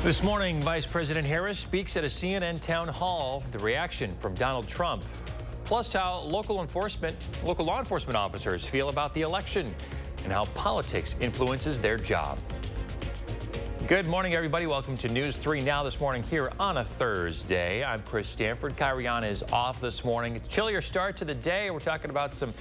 This morning, Vice President Harris speaks at a CNN town hall. The reaction from Donald Trump, plus how local law enforcement officers feel about the election and how politics influences their job. Good morning, everybody. Welcome to News 3 Now this morning here on a Thursday. I'm Chris Stanford. Kyriana is off this morning. It's a chillier start to the day. We're talking about some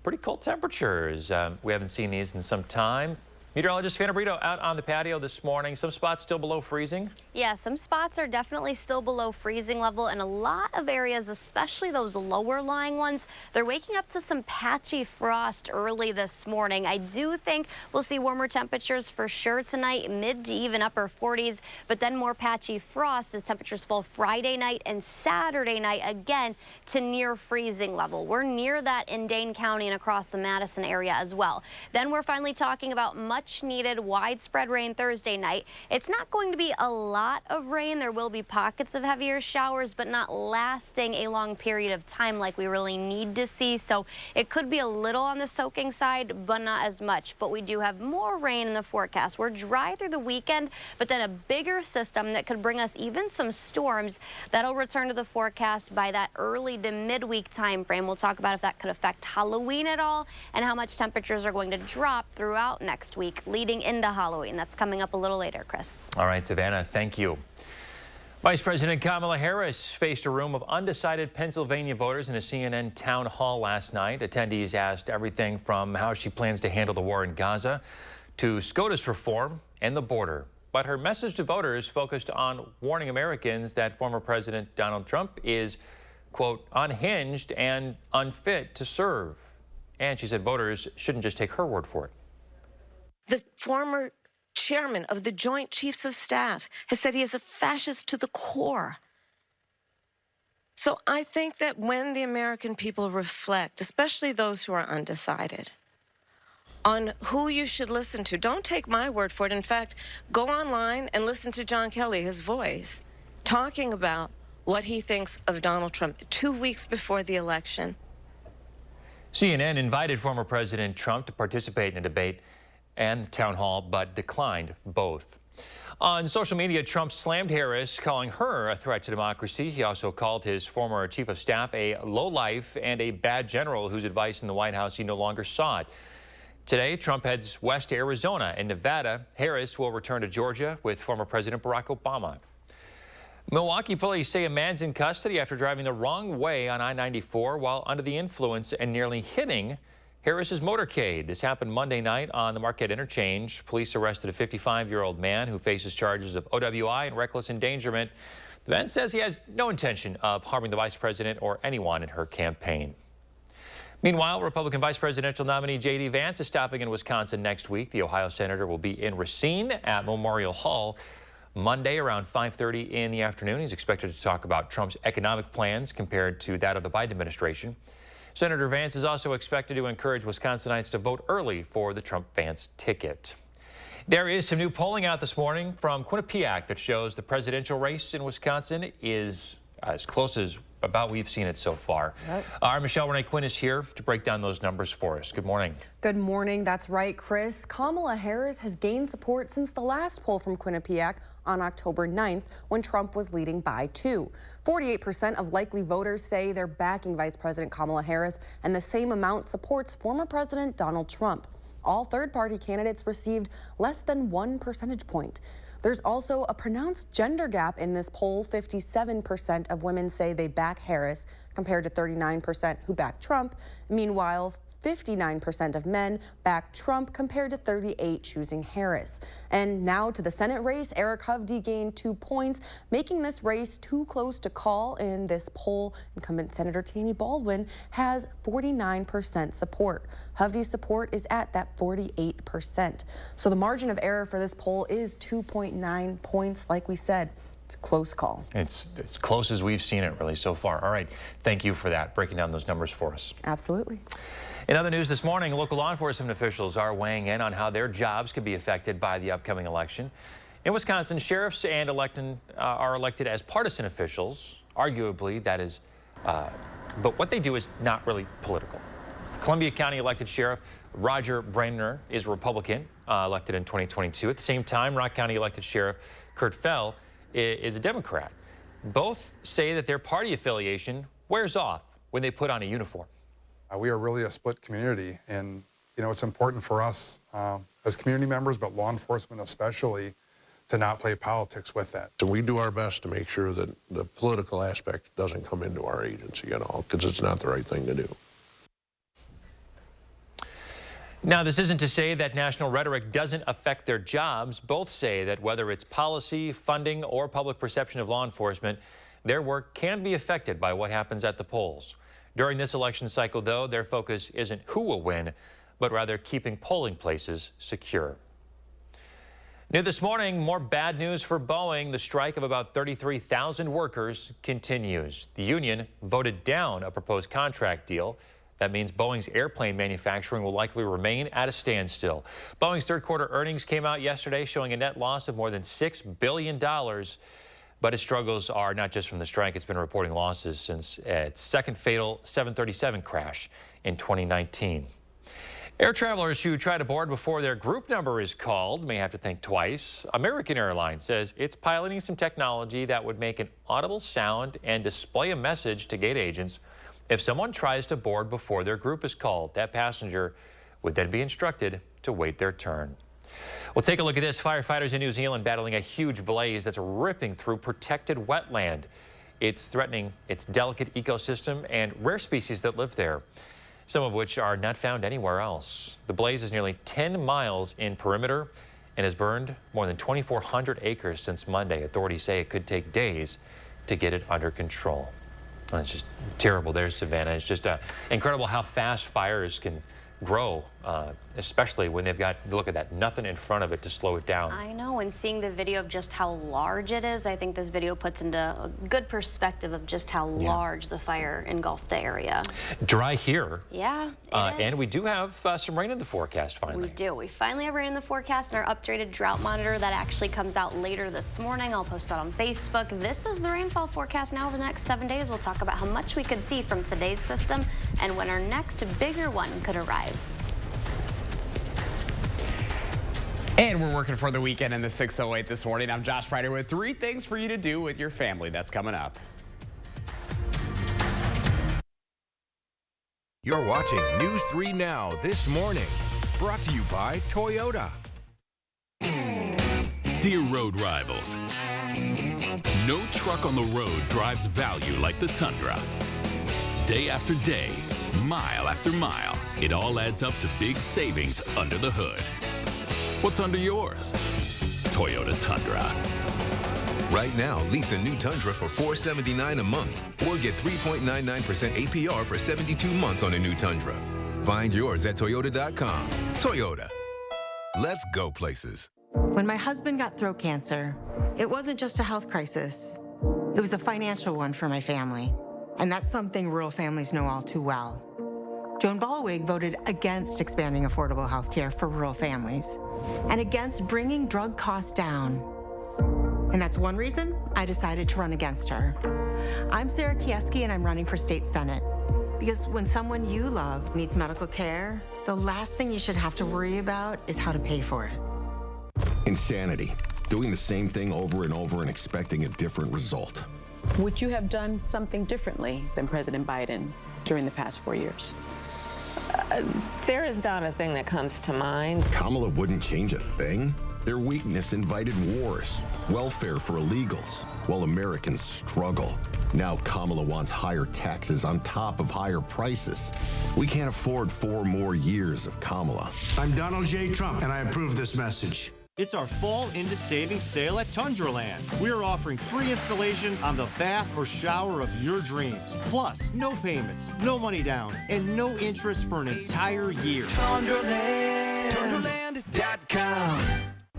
pretty cold temperatures. We haven't seen these in some time. Meteorologist Vanna Brito out on the patio this morning. Some spots still below freezing. Yeah, some spots are definitely still below freezing level, and a lot of areas, especially those lower lying ones, they're waking up to some patchy frost early this morning. I do think we'll see warmer temperatures for sure tonight, mid to even upper 40s, but then more patchy frost as temperatures fall Friday night and Saturday night again to near freezing level. We're near that in Dane County and across the Madison area as well. Then we're finally talking about much needed widespread rain Thursday night. It's not going to be a lot of rain. There will be pockets of heavier showers, but not lasting a long period of time like we really need to see. So it could be a little on the soaking side, but not as much. But we do have more rain in the forecast. We're dry through the weekend, but then a bigger system that could bring us even some storms that'll return to the forecast by that early to midweek time frame. We'll talk about if that could affect Halloween at all and how much temperatures are going to drop throughout next week leading into Halloween. That's coming up a little later, Chris. All right, Savannah, thank you. Vice President Kamala Harris faced a room of undecided Pennsylvania voters in a CNN town hall last night. Attendees asked everything from how she plans to handle the war in Gaza to SCOTUS reform and the border. But her message to voters focused on warning Americans that former President Donald Trump is, quote, unhinged and unfit to serve. And she said voters shouldn't just take her word for it. The former chairman of the Joint Chiefs of Staff has said he is a fascist to the core. So I think that when the American people reflect, especially those who are undecided, on who you should listen to, don't take my word for it. In fact, go online and listen to John Kelly, his voice, talking about what he thinks of Donald Trump 2 weeks before the election. CNN invited former President Trump to participate in a debate and the town hall, but declined both. On social media, Trump slammed Harris, calling her a threat to democracy. He also called his former chief of staff a lowlife and a bad general whose advice in the White House he no longer sought. Today, Trump heads west to Arizona and Nevada. Harris will return to Georgia with former President Barack Obama. Milwaukee police say a man's in custody after driving the wrong way on I-94 while under the influence and nearly hitting Harris's motorcade. This happened Monday night on the Marquette Interchange. Police arrested a 55-year-old man who faces charges of OWI and reckless endangerment. The man says he has no intention of harming the vice president or anyone in her campaign. Meanwhile, Republican vice presidential nominee J.D. Vance is stopping in Wisconsin next week. The Ohio senator will be in Racine at Memorial Hall Monday around 5:30 in the afternoon. He's expected to talk about Trump's economic plans compared to that of the Biden administration. Senator Vance is also expected to encourage Wisconsinites to vote early for the Trump-Vance ticket. There is some new polling out this morning from Quinnipiac that shows the presidential race in Wisconsin is as close as about we've seen it so far. Right. Our Michelle Renee Quinn is here to break down those numbers for us. Good morning. Good morning. That's right, Chris. Kamala Harris has gained support since the last poll from Quinnipiac on October 9th when Trump was leading by 2. 48% of likely voters say they're backing Vice President Kamala Harris, and the same amount supports former President Donald Trump. All third-party candidates received less than 1 percentage point. There's also a pronounced gender gap in this poll. 57% of women say they back Harris compared to 39% who back Trump. Meanwhile, 59% of men back Trump compared to 38% choosing Harris. And now to the Senate race, Eric Hovde gained 2 points, making this race too close to call. In this poll, incumbent Senator Taney Baldwin has 49% support. Hovde's support is at that 48%. So the margin of error for this poll is 2.9 points. Like we said, it's a close call. It's as close as we've seen it really so far. All right. Thank you for that, breaking down those numbers for us. Absolutely. In other news this morning, local law enforcement officials are weighing in on how their jobs could be affected by the upcoming election. In Wisconsin, sheriffs and are elected as partisan officials. Arguably, that is, but what they do is not really political. Columbia County elected Sheriff Roger Brainerd is a Republican, elected in 2022. At the same time, Rock County elected Sheriff Kurt Fell is a Democrat. Both say that their party affiliation wears off when they put on a uniform. We are really a split community, and it's important for us as community members, but law enforcement especially, to not play politics with that. So we do our best to make sure that the political aspect doesn't come into our agency at all, because it's not the right thing to do. Now, this isn't to say that national rhetoric doesn't affect their jobs. Both say that whether it's policy, funding, or public perception of law enforcement, their work can be affected by what happens at the polls. During this election cycle, though, their focus isn't who will win, but rather keeping polling places secure. New this morning, more bad news for Boeing. The strike of about 33,000 workers continues. The union voted down a proposed contract deal. That means Boeing's airplane manufacturing will likely remain at a standstill. Boeing's third quarter earnings came out yesterday, showing a net loss of more than $6 billion. But its struggles are not just from the strike. It's been reporting losses since its second fatal 737 crash in 2019. Air travelers who try to board before their group number is called may have to think twice. American Airlines says it's piloting some technology that would make an audible sound and display a message to gate agents if someone tries to board before their group is called. That passenger would then be instructed to wait their turn. Well, take a look at this. Firefighters in New Zealand battling a huge blaze that's ripping through protected wetland. It's threatening its delicate ecosystem and rare species that live there, some of which are not found anywhere else. The blaze is nearly 10 miles in perimeter and has burned more than 2,400 acres since Monday. Authorities say it could take days to get it under control. And it's just terrible. There's Savannah. It's just incredible how fast fires can grow, especially when they've got, look at that, nothing in front of it to slow it down. I know, and seeing the video of just how large it is, I think this video puts into a good perspective of just how large the fire engulfed the area. Dry here. Yeah, and we do have some rain in the forecast finally. We do. We finally have rain in the forecast, and our updated drought monitor that actually comes out later this morning. I'll post that on Facebook. This is the rainfall forecast now over the next 7 days. We'll talk about how much we could see from today's system and when our next bigger one could arrive. And we're working for the weekend in the 608 this morning. I'm Josh Ryder with 3 things for you to do with your family. That's coming up. You're watching News 3 Now this morning. Brought to you by Toyota. Dear road rivals, no truck on the road drives value like the Tundra. Day after day, mile after mile, it all adds up to big savings under the hood. What's under yours? Toyota Tundra. Right now, lease a new Tundra for $479 a month or get 3.99% APR for 72 months on a new Tundra. Find yours at Toyota.com. Toyota. Let's go places. When my husband got throat cancer, it wasn't just a health crisis. It was a financial one for my family. And that's something rural families know all too well. Joan Ballwig voted against expanding affordable health care for rural families and against bringing drug costs down. And that's one reason I decided to run against her. I'm Sarah Kieski, and I'm running for state senate. Because when someone you love needs medical care, the last thing you should have to worry about is how to pay for it. Insanity. Doing the same thing over and over and expecting a different result. Would you have done something differently than President Biden during the past 4 years? There is not a thing that comes to mind. Kamala wouldn't change a thing? Their weakness invited wars, welfare for illegals, while Americans struggle. Now Kamala wants higher taxes on top of higher prices. We can't afford 4 more years of Kamala. I'm Donald J. Trump, and I approve this message. It's our Fall Into Savings sale at Tundraland. We're offering free installation on the bath or shower of your dreams. Plus, no payments, no money down, and no interest for an entire year. Tundraland. Tundraland.com.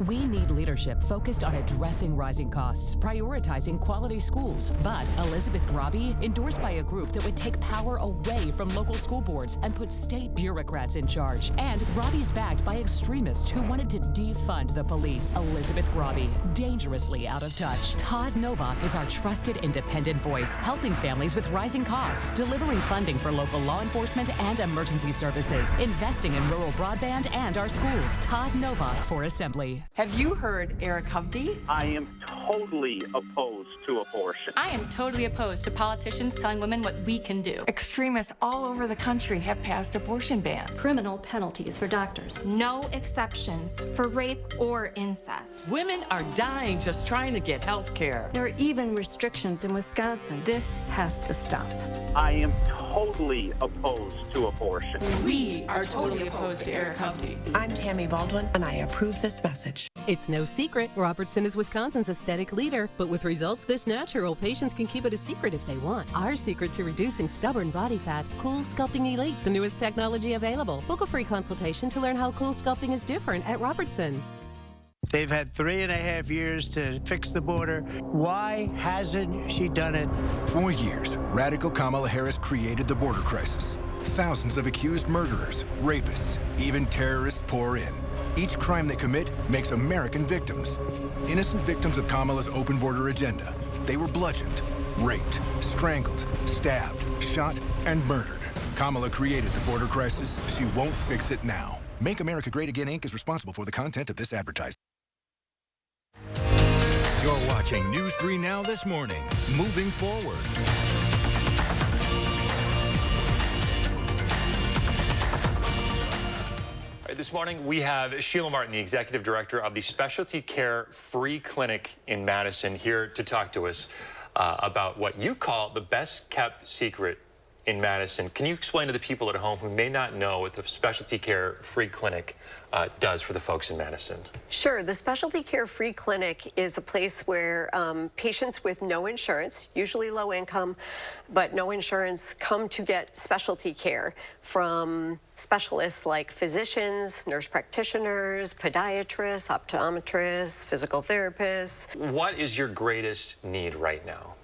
We need leadership focused on addressing rising costs, prioritizing quality schools. But Elizabeth Grabe, endorsed by a group that would take power away from local school boards and put state bureaucrats in charge. And Grabe's backed by extremists who wanted to defund the police. Elizabeth Grabe, dangerously out of touch. Todd Novak is our trusted independent voice, helping families with rising costs, delivering funding for local law enforcement and emergency services, investing in rural broadband and our schools. Todd Novak for Assembly. Have you heard Eric Hovde? I am totally opposed to abortion. I am totally opposed to politicians telling women what we can do. Extremists all over the country have passed abortion bans. Criminal penalties for doctors. No exceptions for rape or incest. Women are dying just trying to get health care. There are even restrictions in Wisconsin. This has to stop. I am totally opposed to abortion. We are totally opposed to Eric Hovde. I'm Tammy Baldwin, and I approve this message. It's no secret Robertson is Wisconsin's aesthetic leader, but with results this natural, patients can keep it a secret if they want. Our secret to reducing stubborn body fat, Cool Sculpting Elite, the newest technology available. Book a free consultation to learn how Cool Sculpting is different at Robertson. They've had 3.5 years to fix the border. Why hasn't she done it? For years, radical Kamala Harris created the border crisis. Thousands of accused murderers, rapists, even terrorists pour in. Each crime they commit makes American victims. Innocent victims of Kamala's open border agenda. They were bludgeoned, raped, strangled, stabbed, shot, and murdered. Kamala created the border crisis. She won't fix it now. Make America Great Again, Inc. is responsible for the content of this advertisement. You're watching News 3 Now this morning. Moving forward. All right, this morning we have Sheila Martin, the Executive Director of the Specialty Care Free Clinic in Madison, here to talk to us about what you call the best kept secret in Madison. Can you explain to the people at home who may not know what the Specialty Care Free Clinic does for the folks in Madison? Sure. The Specialty Care Free Clinic is a place where patients with no insurance, usually low income, but no insurance, come to get specialty care from specialists like physicians, nurse practitioners, podiatrists, optometrists, physical therapists. What is your greatest need right now?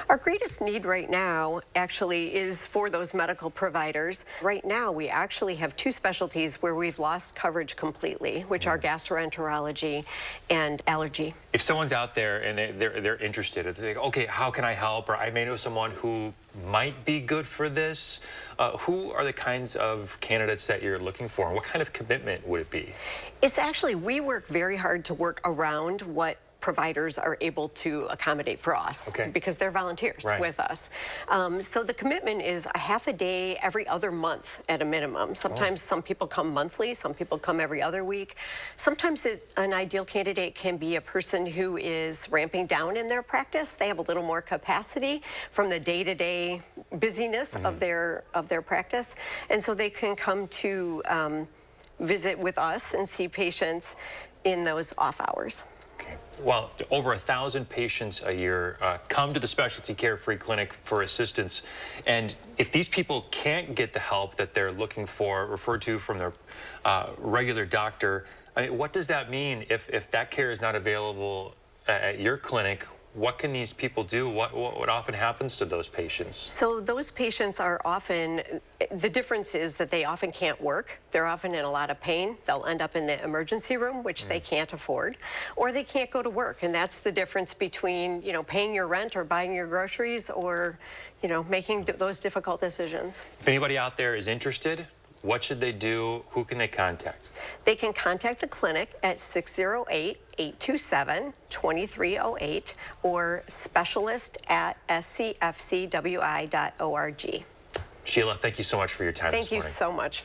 Our greatest need right now actually is for those medical providers. Right now, we actually have two specialties where we've lost coverage completely, which are gastroenterology and allergy. If someone's out there and they're interested, they think, okay, how can I help? Or I may know someone who might be good for this. Who are the kinds of candidates that you're looking for? And what kind of commitment would it be? It's actually, we work very hard to work around what providers are able to accommodate for us, because they're volunteers with us. So the commitment is a half a day every other month at a minimum. Sometimes some people come monthly, some people come every other week. Sometimes an ideal candidate can be a person who is ramping down in their practice. They have a little more capacity from the day-to-day busyness of their practice, and so they can come to visit with us and see patients in those off hours. Well, over 1,000 patients a year come to the Specialty Care Free Clinic for assistance. And if these people can't get the help that they're looking for, referred to from their regular doctor, I mean, what does that mean if that care is not available at your clinic? What can these people do? What often happens to those patients? So those patients are often, the difference is that they often can't work. They're often in a lot of pain. They'll end up in the emergency room, which they can't afford, or they can't go to work. And that's the difference between, you know, paying your rent or buying your groceries, or, you know, making those difficult decisions. If anybody out there is interested, what should they do? Who can they contact? They can contact the clinic at 608-827-2308 or specialist@scfcwi.org. Sheila, thank you so much for your time this morning. Thank you so much.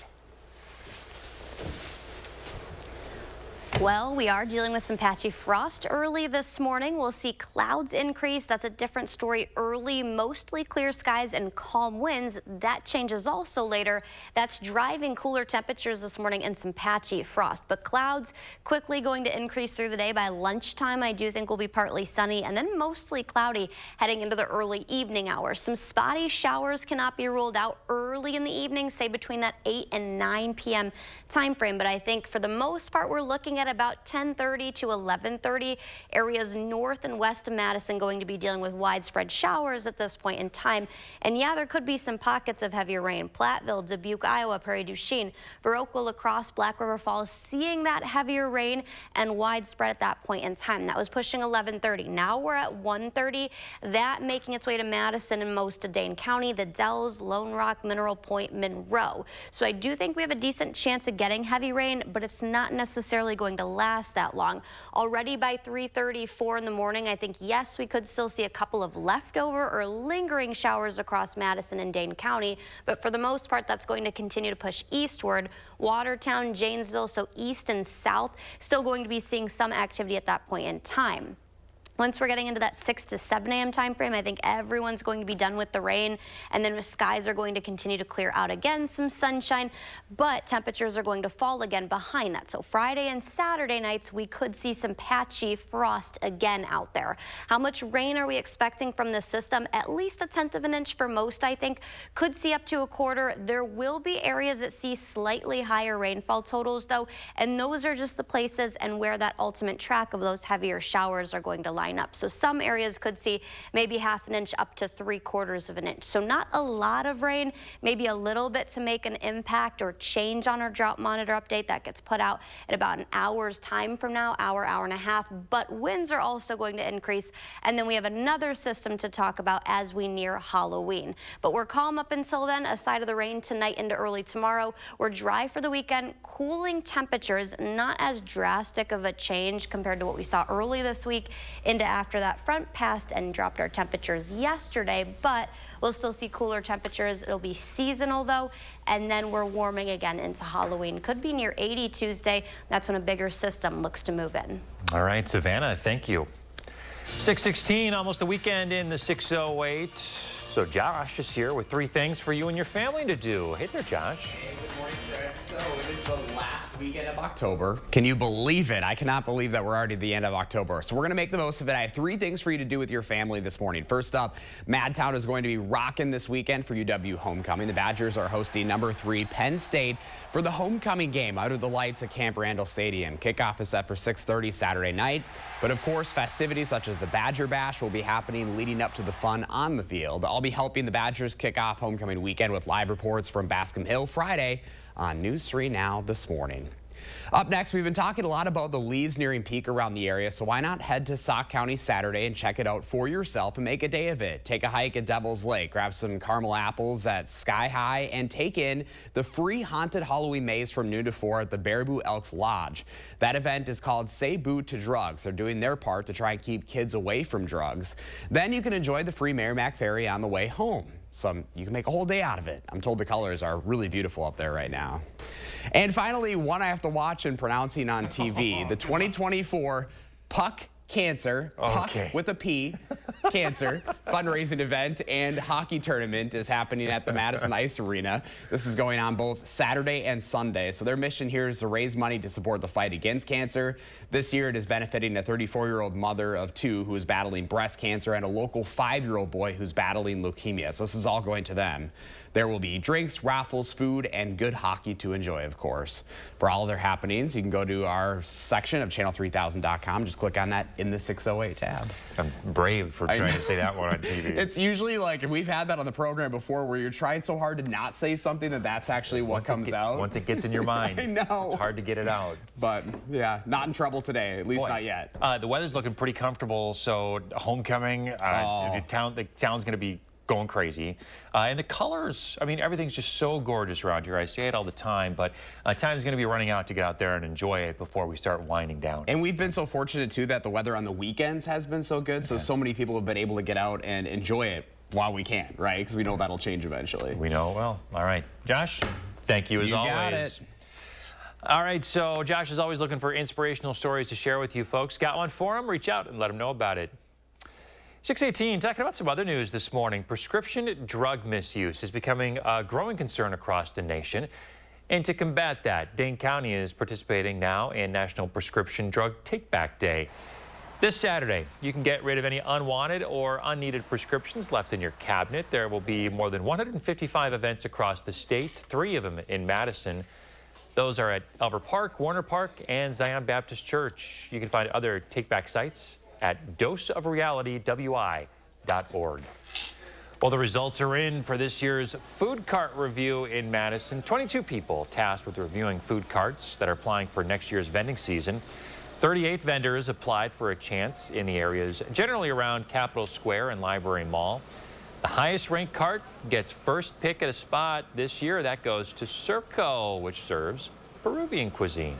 Well, we are dealing with some patchy frost early this morning. We'll see clouds increase. That's a different story early. Mostly clear skies and calm winds. That changes also later. That's driving cooler temperatures this morning and some patchy frost. But clouds quickly going to increase through the day. By lunchtime, I do think will be partly sunny and then mostly cloudy heading into the early evening hours. Some spotty showers cannot be ruled out early in the evening, say between that 8 and 9 p.m. time frame. But I think for the most part, we're looking at about 10:30 to 11:30. Areas north and west of Madison going to be dealing with widespread showers at this point in time. And yeah, there could be some pockets of heavier rain. Platteville, Dubuque, Iowa, Prairie du Chien, Viroqua, La Crosse, Black River Falls, seeing that heavier rain and widespread at that point in time. That was pushing 11:30. Now we're at 1:30. That making its way to Madison and most of Dane County, the Dells, Lone Rock, Mineral Point, Monroe. So I do think we have a decent chance of getting heavy rain, but it's not necessarily going to last that long. Already by 3:34 in the morning, I think, yes, we could still see a couple of leftover or lingering showers across Madison and Dane County, but for the most part, that's going to continue to push eastward. Watertown, Janesville, so east and south, still going to be seeing some activity at that point in time. Once we're getting into that 6 to 7 a.m. time frame, I think everyone's going to be done with the rain, and then the skies are going to continue to clear out again, some sunshine, but temperatures are going to fall again behind that. So Friday and Saturday nights, we could see some patchy frost again out there. How much rain are we expecting from this system? At least 1/10 of an inch for most, I think. Could see up to 1/4. There will be areas that see slightly higher rainfall totals, though, and those are just the places and where that ultimate track of those heavier showers are going to line up. So some areas could see maybe 1/2 an inch up to 3/4 of an inch. So not a lot of rain, maybe a little bit to make an impact or change on our drought monitor update that gets put out at about an hour's time from now, hour and a half. But winds are also going to increase. And then we have another system to talk about as we near Halloween. But we're calm up until then, aside of the rain tonight into early tomorrow. We're dry for the weekend, cooling temperatures, not as drastic of a change compared to what we saw early this week into after that front passed and dropped our temperatures yesterday, but we'll still see cooler temperatures. It'll be seasonal though, and then we're warming again into Halloween. Could be near 80 Tuesday. That's when a bigger system looks to move in. All right, Savannah, thank you. 6:16, almost the weekend in the 6:08. So Josh is here with 3 things for you and your family to do. Hey there, Josh. Hey, good morning, Chris. So it is the last weekend of October. Can you believe it? I cannot believe that we're already at the end of October. So we're going to make the most of it. I have 3 things for you to do with your family this morning. First up, Madtown is going to be rocking this weekend for UW homecoming. The Badgers are hosting number 3 Penn State for the homecoming game under the lights at Camp Randall Stadium. Kickoff is set for 6:30 Saturday night. But of course, festivities such as the Badger Bash will be happening leading up to the fun on the field. I'll be helping the Badgers kick off homecoming weekend with live reports from Bascom Hill Friday on News 3 Now this morning. Up next, we've been talking a lot about the leaves nearing peak around the area, so why not head to Sauk County Saturday and check it out for yourself and make a day of it. Take a hike at Devil's Lake, grab some caramel apples at Sky High, and take in the free haunted Halloween maze from noon to 4 at the Baraboo Elks Lodge. That event is called Say Boo to Drugs. They're doing their part to try and keep kids away from drugs. Then you can enjoy the free Merrimack Ferry on the way home. So you can make a whole day out of it. I'm told the colors are really beautiful up there right now. And finally, one I have to watch and pronouncing on TV, the 2024 Puck Cancer, Puck with a P, Cancer fundraising event and hockey tournament is happening at the Madison Ice Arena. This is going on both Saturday and Sunday. So their mission here is to raise money to support the fight against cancer. This year it is benefiting a 34-year-old mother of 2 who is battling breast cancer and a local 5-year-old boy who's battling leukemia. So this is all going to them. There will be drinks, raffles, food, and good hockey to enjoy, of course. For all of their happenings, you can go to our section of channel3000.com. Just click on that in the 608 tab. I'm brave for trying to say that one on TV. It's usually like, we've had that on the program before where you're trying so hard to not say something that's actually what comes out. Once it gets in your mind, I know. It's hard to get it out. But yeah, not in trouble today, at least not yet. The weather's looking pretty comfortable, so homecoming, the town's going to be going crazy. And the colors, I mean, everything's just so gorgeous around here. I say it all the time, but time's going to be running out to get out there and enjoy it before we start winding down. And we've been so fortunate, too, that the weather on the weekends has been so good, so many people have been able to get out and enjoy it while we can, right? Because we know that'll change eventually. We know it well. All right. Josh, thank you as always. Got it. All right, so Josh is always looking for inspirational stories to share with you folks. Got one for him? Reach out and let him know about it. 6:18, talking about some other news this morning. Prescription drug misuse is becoming a growing concern across the nation. And to combat that, Dane County is participating now in National Prescription Drug Take-Back Day. This Saturday, you can get rid of any unwanted or unneeded prescriptions left in your cabinet. There will be more than 155 events across the state, 3 of them in Madison. Those are at Elver Park, Warner Park, and Zion Baptist Church. You can find other take-back sites at doseofrealitywi.org. Well, the results are in for this year's food cart review in Madison. 22 people tasked with reviewing food carts that are applying for next year's vending season. 38 vendors applied for a chance in the areas generally around Capitol Square and Library Mall. The highest ranked cart gets first pick at a spot this year. That goes to Circo, which serves Peruvian cuisine.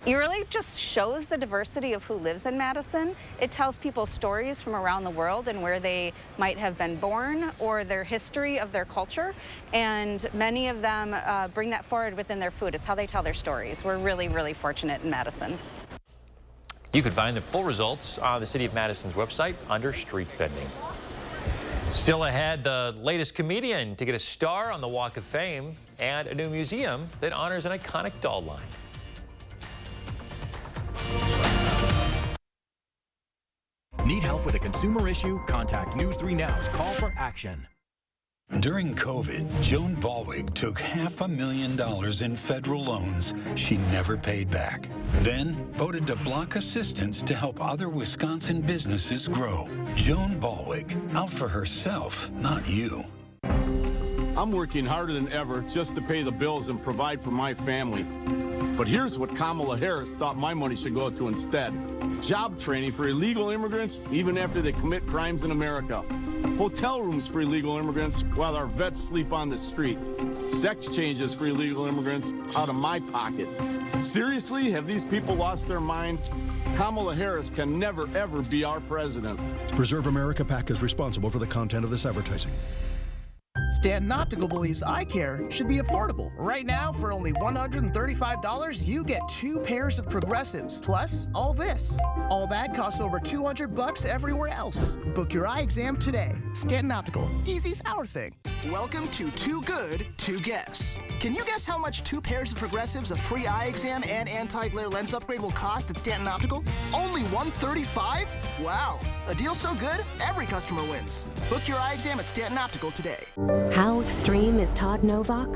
It really just shows the diversity of who lives in Madison. It tells people stories from around the world and where they might have been born or their history of their culture. And many of them bring that forward within their food. It's how they tell their stories. We're really, really fortunate in Madison. You can find the full results on the City of Madison's website under Street Vending. Still ahead, the latest comedian to get a star on the Walk of Fame and a new museum that honors an iconic doll line. Need help with a consumer issue? Contact News 3 Now's Call for Action. During COVID, Joan Ballwig took $500,000 in federal loans she never paid back. Then voted to block assistance to help other Wisconsin businesses grow. Joan Ballwig, out for herself, not you. I'm working harder than ever just to pay the bills and provide for my family. But here's what Kamala Harris thought my money should go to instead. Job training for illegal immigrants, even after they commit crimes in America. Hotel rooms for illegal immigrants while our vets sleep on the street. Sex changes for illegal immigrants out of my pocket. Seriously, have these people lost their mind? Kamala Harris can never, ever be our president. Preserve America PAC is responsible for the content of this advertising. Stanton Optical believes eye care should be affordable. Right now, for only $135, you get 2 pairs of progressives, plus all this. All that costs over $200 everywhere else. Book your eye exam today. Stanton Optical, easy's our thing. Welcome to Too Good to Guess. Can you guess how much 2 pairs of progressives, a free eye exam, and anti-glare lens upgrade will cost at Stanton Optical? Only $135? Wow, a deal so good, every customer wins. Book your eye exam at Stanton Optical today. How extreme is Todd Novak?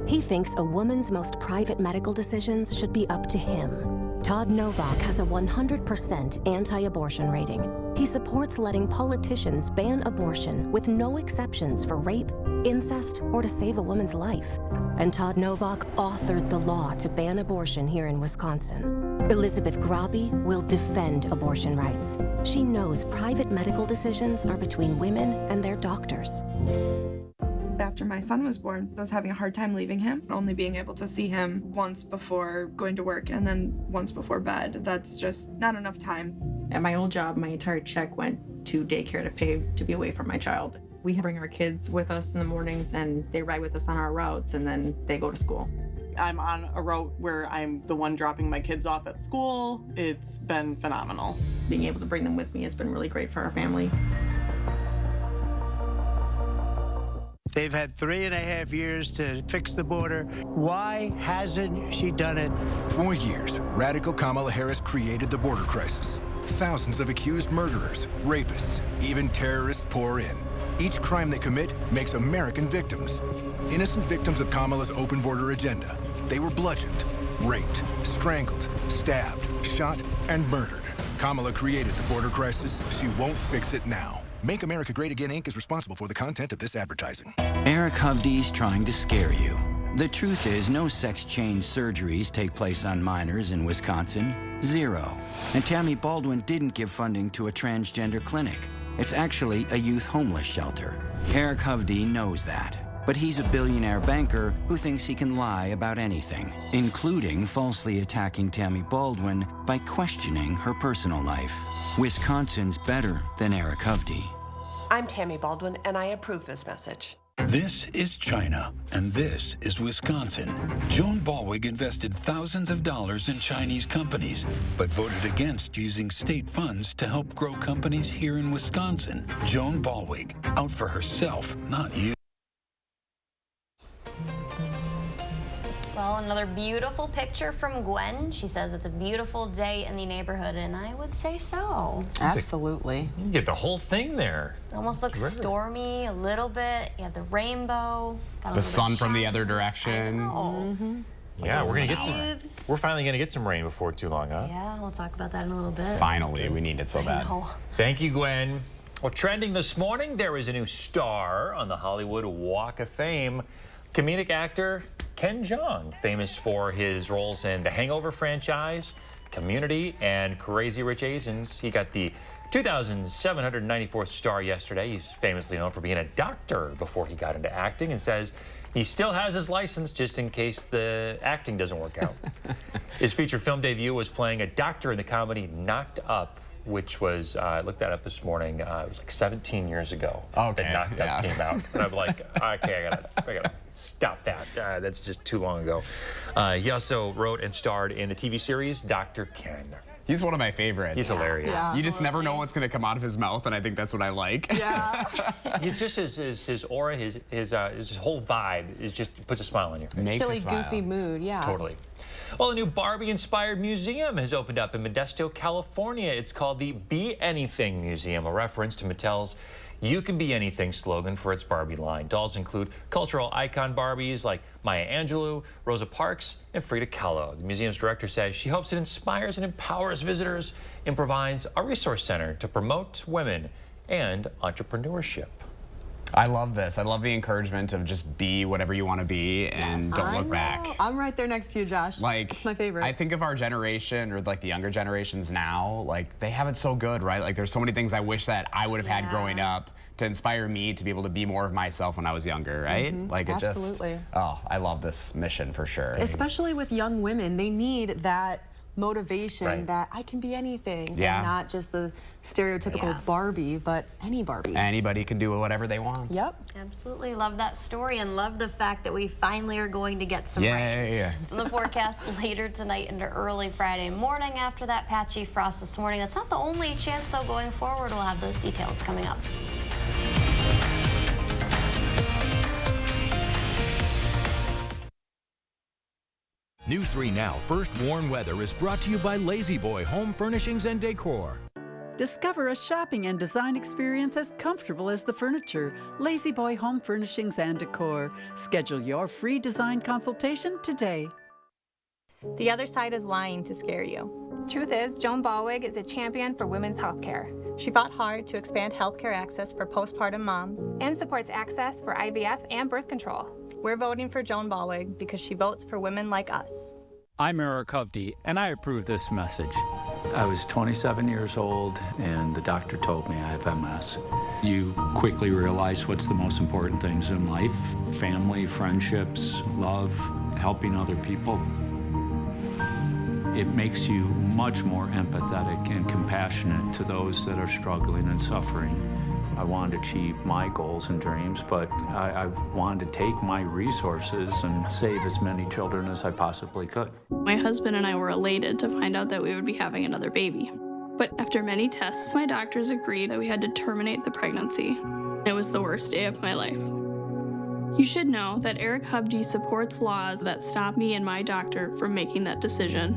He thinks a woman's most private medical decisions should be up to him. Todd Novak has a 100% anti-abortion rating. He supports letting politicians ban abortion with no exceptions for rape, incest, or to save a woman's life. And Todd Novak authored the law to ban abortion here in Wisconsin. Elizabeth Grabe will defend abortion rights. She knows private medical decisions are between women and their doctors. After my son was born, I was having a hard time leaving him, only being able to see him once before going to work and then once before bed. That's just not enough time. At my old job, my entire check went to daycare to pay to be away from my child. We bring our kids with us in the mornings and they ride with us on our routes and then they go to school. I'm on a route where I'm the one dropping my kids off at school. It's been phenomenal. Being able to bring them with me has been really great for our family. They've had 3.5 years to fix the border. Why hasn't she done it? For years, radical Kamala Harris created the border crisis. Thousands of accused murderers, rapists, even terrorists pour in. Each crime they commit makes American victims. Innocent victims of Kamala's open border agenda. They were bludgeoned, raped, strangled, stabbed, shot, and murdered. Kamala created the border crisis. She won't fix it now. Make America Great Again, Inc. is responsible for the content of this advertising. Eric Hovde's trying to scare you. The truth is, no sex change surgeries take place on minors in Wisconsin. 0. And Tammy Baldwin didn't give funding to a transgender clinic. It's actually a youth homeless shelter. Eric Hovde knows that. But he's a billionaire banker who thinks he can lie about anything, including falsely attacking Tammy Baldwin by questioning her personal life. Wisconsin's better than Eric Hovde. I'm Tammy Baldwin, and I approve this message. This is China, and this is Wisconsin. Joan Ballwig invested thousands of dollars in Chinese companies, but voted against using state funds to help grow companies here in Wisconsin. Joan Ballwig, out for herself, not you. Well, Well, another beautiful picture from Gwen. She says it's a beautiful day in the neighborhood, and I would say so. Absolutely. You get the whole thing there. It almost looks stormy a little bit. You have the rainbow. Got a The little sun bit from the shine. other direction. Yeah, we're gonna get some. We're finally gonna get some rain before too long, huh? Yeah, we'll talk about that in a little bit. Finally, we need it so bad. Thank you, Gwen. Well, trending this morning, there is a new star on the Hollywood Walk of Fame. Comedic actor Ken Jeong, famous for his roles in the Hangover franchise, Community, and Crazy Rich Asians. He got the 2,794th star yesterday. He's famously known for being a doctor before he got into acting, and says he still has his license just in case the acting doesn't work out. His feature film debut was playing a doctor in the comedy Knocked Up, which was, I looked that up this morning, it was like 17 years ago that Knocked Up came out. And I'm like, okay, I gotta stop that. That's just too long ago. He also wrote and starred in the TV series Dr. Ken. He's one of my favorites. He's hilarious. Yeah. You just never know what's going to come out of his mouth, and I think that's what I like. Yeah. He's just his aura, his whole vibe is just puts a smile on your face. Silly, goofy mood, yeah. Totally. Well, a new Barbie-inspired museum has opened up in Modesto, California. It's called the Be Anything Museum, a reference to Mattel's You Can Be Anything slogan for its Barbie line. Dolls include cultural icon Barbies like Maya Angelou, Rosa Parks, and Frida Kahlo. The museum's director says she hopes it inspires and empowers visitors and provides a resource center to promote women and entrepreneurship. I love this. I love the encouragement of just be whatever you want to be and don't look back. I'm right there next to you, Josh. Like, it's my favorite. I think of our generation, or like the younger generations now, like they have it so good, right? Like there's so many things I wish that I would have had growing up to inspire me to be able to be more of myself when I was younger, right? Like it Absolutely. just, oh, I love this mission for sure. Especially with young women, they need that motivation that I can be anything, and not just the stereotypical Barbie, but any Barbie. Anybody can do whatever they want. Yep. Absolutely. Love that story and love the fact that we finally are going to get some rain. It's in the forecast later tonight into early Friday morning after that patchy frost this morning. That's not the only chance, though, going forward. We'll have those details coming up. News 3 Now First Warn Weather is brought to you by Lazy Boy Home Furnishings and Decor. Discover a shopping and design experience as comfortable as the furniture. Lazy Boy Home Furnishings and Decor. Schedule your free design consultation today. The other side is lying to scare you. Truth is, Joan Ballweg is a champion for women's health care. She fought hard to expand healthcare access for postpartum moms and supports access for IVF and birth control. We're voting for Joan Ballweg because she votes for women like us. I'm Eric Hovde, and I approve this message. I was 27 years old, and the doctor told me I have MS. You quickly realize what's the most important things in life: family, friendships, love, helping other people. It makes you much more empathetic and compassionate to those that are struggling and suffering. I wanted to achieve my goals and dreams, but I wanted to take my resources and save as many children as I possibly could. My husband and I were elated to find out that we would be having another baby. But after many tests, my doctors agreed that we had to terminate the pregnancy. It was the worst day of my life. You should know that Eric Hovde supports laws that stop me and my doctor from making that decision.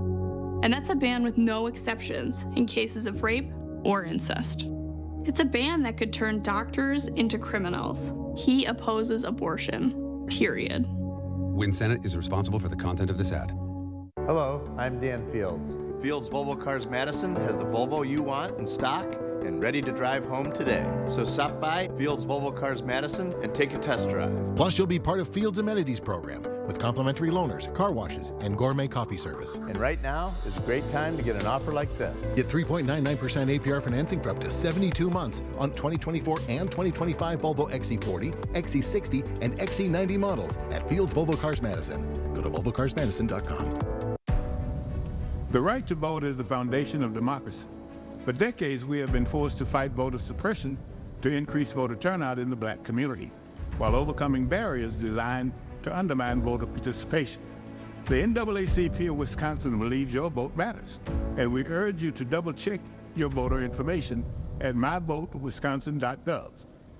And that's a ban with no exceptions in cases of rape or incest. It's a ban that could turn doctors into criminals. He opposes abortion, period. WIN Senate is responsible for the content of this ad. Hello, I'm Dan Fields. Fields Volvo Cars Madison has the Volvo you want in stock and ready to drive home today. So stop by Fields Volvo Cars Madison and take a test drive. Plus, you'll be part of Fields Amenities program with complimentary loaners, car washes, and gourmet coffee service. And right now is a great time to get an offer like this. Get 3.99% APR financing for up to 72 months on 2024 and 2025 Volvo XC40, XC60, and XC90 models at Fields Volvo Cars Madison. Go to volvocarsmadison.com. The right to vote is the foundation of democracy. For decades, we have been forced to fight voter suppression to increase voter turnout in the Black community, while overcoming barriers designed to undermine voter participation. The NAACP of Wisconsin believes your vote matters, and we urge you to double-check your voter information at myvotewisconsin.gov.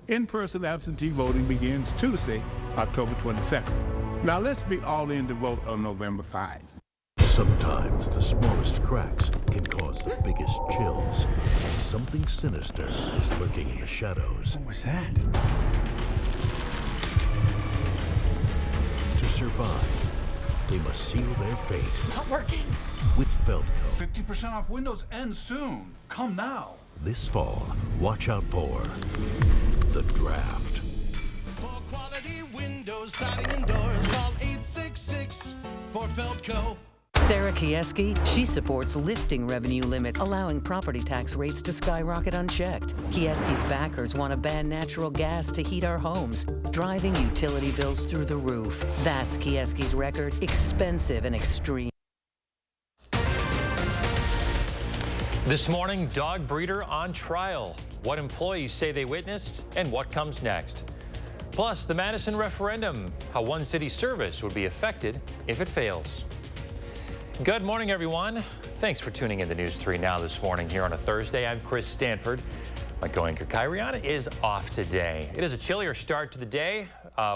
In-person absentee voting begins Tuesday, October 22nd. Now let's be all in to vote on November 5. Sometimes the smallest cracks can cause the biggest chills. And something sinister is lurking in the shadows. What was that? To survive, they must seal their fate. It's not working. With Feldco. 50% off Windows ends soon. Come now. This fall, watch out for The Draft. For quality windows, siding, and doors, call 866 for Feldco. Sarah Kieski, she supports lifting revenue limits, allowing property tax rates to skyrocket unchecked. Kieski's backers want to ban natural gas to heat our homes, driving utility bills through the roof. That's Kieski's record, expensive and extreme. This morning, dog breeder on trial. What employees say they witnessed and what comes next. Plus, the Madison referendum, how one city service would be affected if it fails. Good morning, everyone. Thanks for tuning in to News 3 Now this morning here on a Thursday. I'm Chris Stanford. My co-anchor Kyriana is off today. It is a chillier start to the day.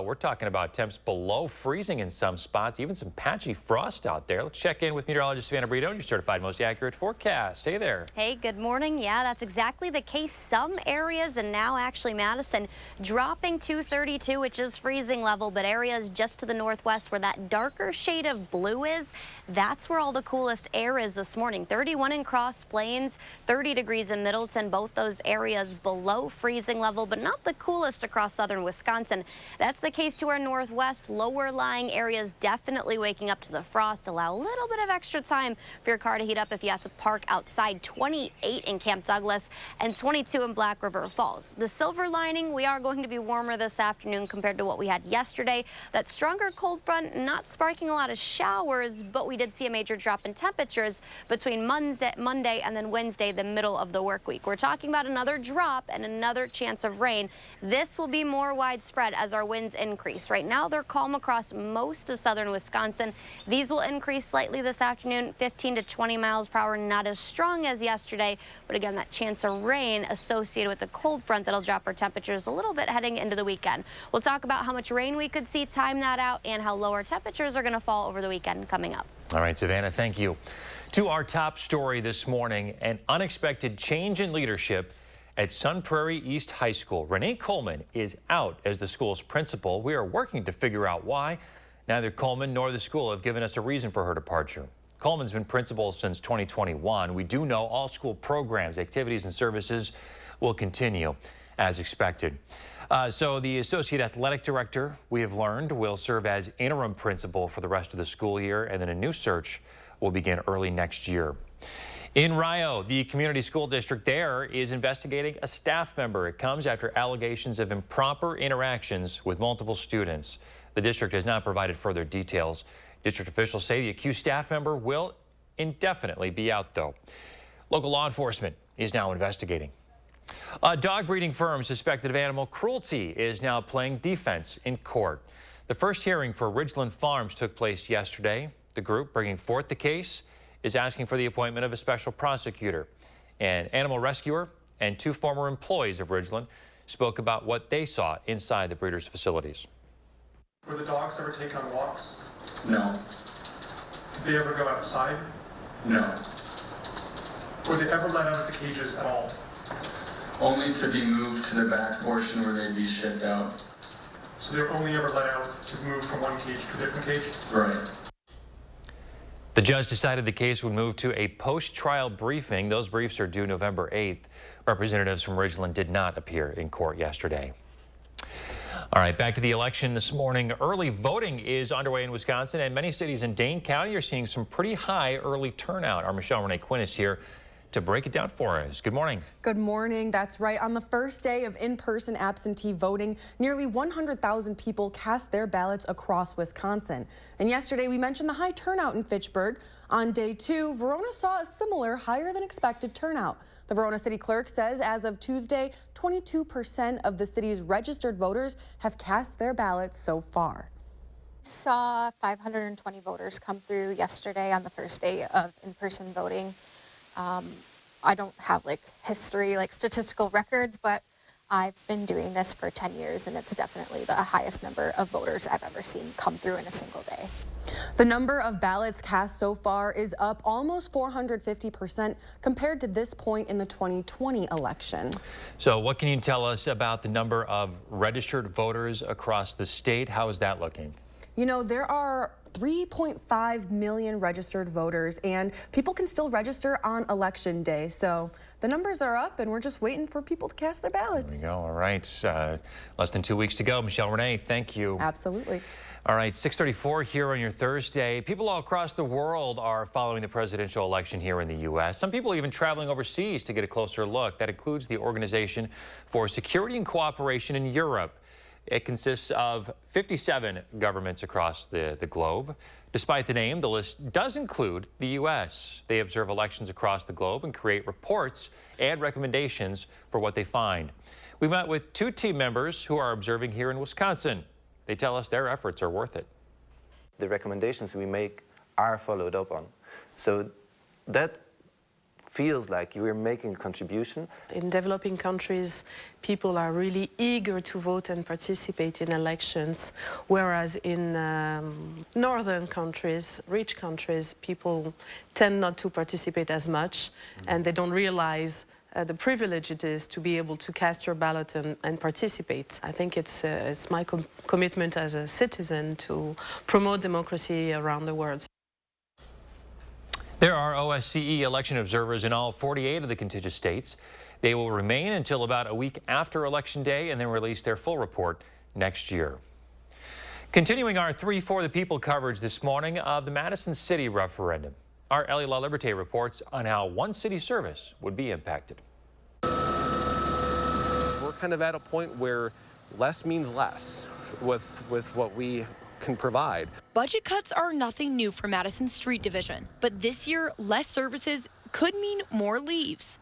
We're talking about temps below freezing in some spots, even some patchy frost out there. Let's check in with meteorologist Savannah Brito, your certified most accurate forecast. Hey there. Hey, good morning. Yeah, that's exactly the case. Some areas, and now actually Madison, dropping to 32, which is freezing level, but areas just to the northwest where that darker shade of blue is, that's where all the coolest air is this morning. 31 in Cross Plains, 30 degrees in Middleton, both those areas below freezing level, but not the coolest across southern Wisconsin. That's the case to our northwest. Lower lying areas definitely waking up to the frost. Allow a little bit of extra time for your car to heat up if you have to park outside. 28 in Camp Douglas and 22 in Black River Falls. The silver lining, we are going to be warmer this afternoon compared to what we had yesterday. That stronger cold front not sparking a lot of showers, but we did see a major drop in temperatures between Monday and then Wednesday, the middle of the work week. We're talking about another drop and another chance of rain. This will be more widespread as our winds increase. Right now they're calm across most of southern Wisconsin. These will increase slightly this afternoon, 15 to 20 miles per hour, not as strong as yesterday, but again, that chance of rain associated with the cold front that'll drop our temperatures a little bit heading into the weekend. We'll talk about how much rain we could see, time that out, and how lower temperatures are going to fall over the weekend coming up. All right, Savannah, thank you. To our top story this morning, an unexpected change in leadership at Sun Prairie East High School. Renee Coleman is out as the school's principal. We are working to figure out why. Neither Coleman nor the school have given us a reason for her departure. Coleman's been principal since 2021. We do know all school programs, activities, and services will continue as expected. So the associate athletic director, we have learned, will serve as interim principal for the rest of the school year, and then a new search will begin early next year. In Rio, the community school district there is investigating a staff member. It comes after allegations of improper interactions with multiple students. The district has not provided further details. District officials say the accused staff member will indefinitely be out, though. Local law enforcement is now investigating. A dog breeding firm suspected of animal cruelty is now playing defense in court. The first hearing for Ridgeland Farms took place yesterday. The group bringing forth the case is asking for the appointment of a special prosecutor. An animal rescuer and two former employees of Ridgeland spoke about what they saw inside the breeders' facilities. Were the dogs ever taken on walks? No. Did they ever go outside? No. Were they ever let out of the cages at all? Only to be moved to the back portion where they'd be shipped out. So they were only ever let out to move from one cage to a different cage? Right. The judge decided the case would move to a post-trial briefing. Those briefs are due November 8th. Representatives from Ridgeland did not appear in court yesterday. All right, back to the election this morning. Early voting is underway in Wisconsin, and many cities in Dane County are seeing some pretty high early turnout. Our Michelle Renee Quinn is here to break it down for us. Good morning. Good morning. That's right. On the first day of in-person absentee voting, nearly 100,000 people cast their ballots across Wisconsin. And yesterday we mentioned the high turnout in Fitchburg. On day two, Verona saw a similar higher than expected turnout. The Verona City Clerk says as of Tuesday, 22% of the city's registered voters have cast their ballots so far. Saw 520 voters come through yesterday on the first day of in-person voting. I don't have history, statistical records, but I've been doing this for 10 years, and it's definitely the highest number of voters I've ever seen come through in a single day. The number of ballots cast so far is up almost 450% compared to this point in the 2020 election. So what can you tell us about the number of registered voters across the state? How is that looking? You know, there are 3.5 million registered voters, and people can still register on Election Day. So the numbers are up, and we're just waiting for people to cast their ballots. There we go. All right. Less than 2 weeks to go. Michelle Renee, thank you. Absolutely. All right, 6:34 here on your Thursday. People all across the world are following the presidential election here in the U.S. Some people are even traveling overseas to get a closer look. That includes the Organization for Security and Cooperation in Europe. It consists of 57 governments across the globe. Despite the name, the list does include the U.S. They observe elections across the globe and create reports and recommendations for what they find. We met with 2 team members who are observing here in Wisconsin. They tell us their efforts are worth it. The recommendations we make are followed up on. So that feels like we're making a contribution. In developing countries, people are really eager to vote and participate in elections, whereas in northern countries, rich countries, people tend not to participate as much, and they don't realize the privilege it is to be able to cast your ballot and participate. I think it's my commitment as a citizen to promote democracy around the world. There are OSCE election observers in all 48 of the contiguous states. They will remain until about a week after Election Day and then release their full report next year. Continuing our 3 for the People coverage this morning of the Madison City referendum. Our Ellie La Liberté reports on how one city service would be impacted. We're kind of at a point where less means less with what we can provide. Budget cuts are nothing new for Madison's street division, but this year, less services could mean more leaves.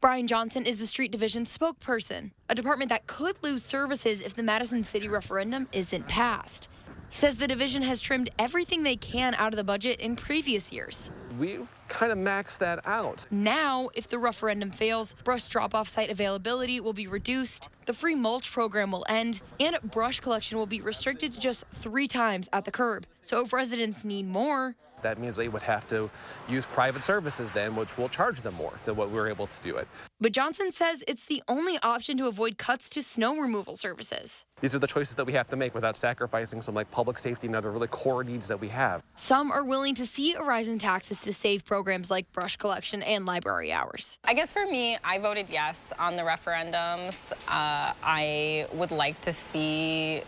Brian Johnson is the street division spokesperson, a department that could lose services if the Madison City referendum isn't passed. He says the division has trimmed everything they can out of the budget in previous years. We've kind of maxed that out. Now, if the referendum fails, brush drop-off site availability will be reduced, the free mulch program will end, and brush collection will be restricted to just 3 times at the curb. So if residents need more, that means they would have to use private services then, which will charge them more than what we're able to do it. But Johnson says it's the only option to avoid cuts to snow removal services. These are the choices that we have to make without sacrificing some like public safety and other really core needs that we have. Some are willing to see a rise in taxes to save programs like brush collection and library hours. I guess for me, I voted yes on the referendums. I would like to see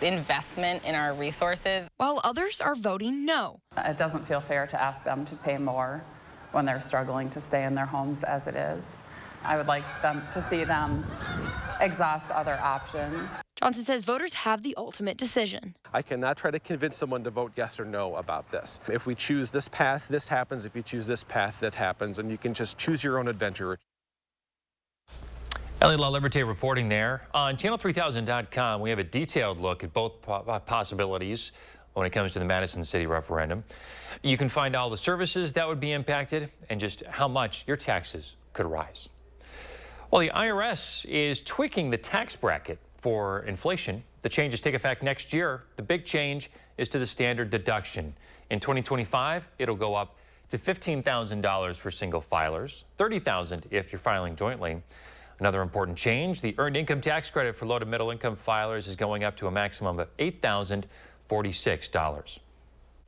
investment in our resources. While others are voting no. It doesn't feel fair to ask them to pay more when they're struggling to stay in their homes as it is. I would like them to see them exhaust other options. Johnson says voters have the ultimate decision. I cannot try to convince someone to vote yes or no about this. If we choose this path, this happens. If you choose this path, that happens. And you can just choose your own adventure. Ellie La Liberté reporting there. On channel3000.com, we have a detailed look at both possibilities when it comes to the Madison City referendum. You can find all the services that would be impacted and just how much your taxes could rise. Well, the IRS is tweaking the tax bracket for inflation. The changes take effect next year. The big change is to the standard deduction. In 2025, it'll go up to $15,000 for single filers, $30,000 if you're filing jointly. Another important change, the earned income tax credit for low to middle income filers is going up to a maximum of $8,046.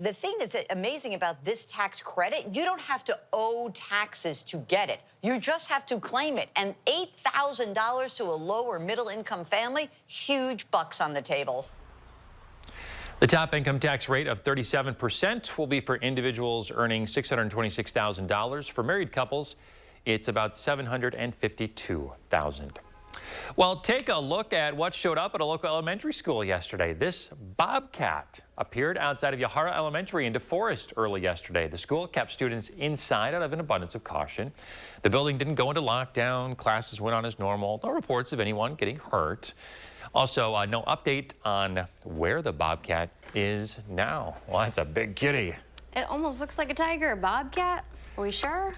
The thing that's amazing about this tax credit, you don't have to owe taxes to get it. You just have to claim it. And $8,000 to a low or middle income family, huge bucks on the table. The top income tax rate of 37% will be for individuals earning $626,000. For married couples, it's about $752,000. Well, take a look at what showed up at a local elementary school yesterday. This bobcat appeared outside of Yahara Elementary in DeForest early yesterday. The school kept students inside out of an abundance of caution. The building didn't go into lockdown. Classes went on as normal. No reports of anyone getting hurt. Also, no update on where the bobcat is now. Well, that's a big kitty. It almost looks like a tiger. Bobcat? Are we sure?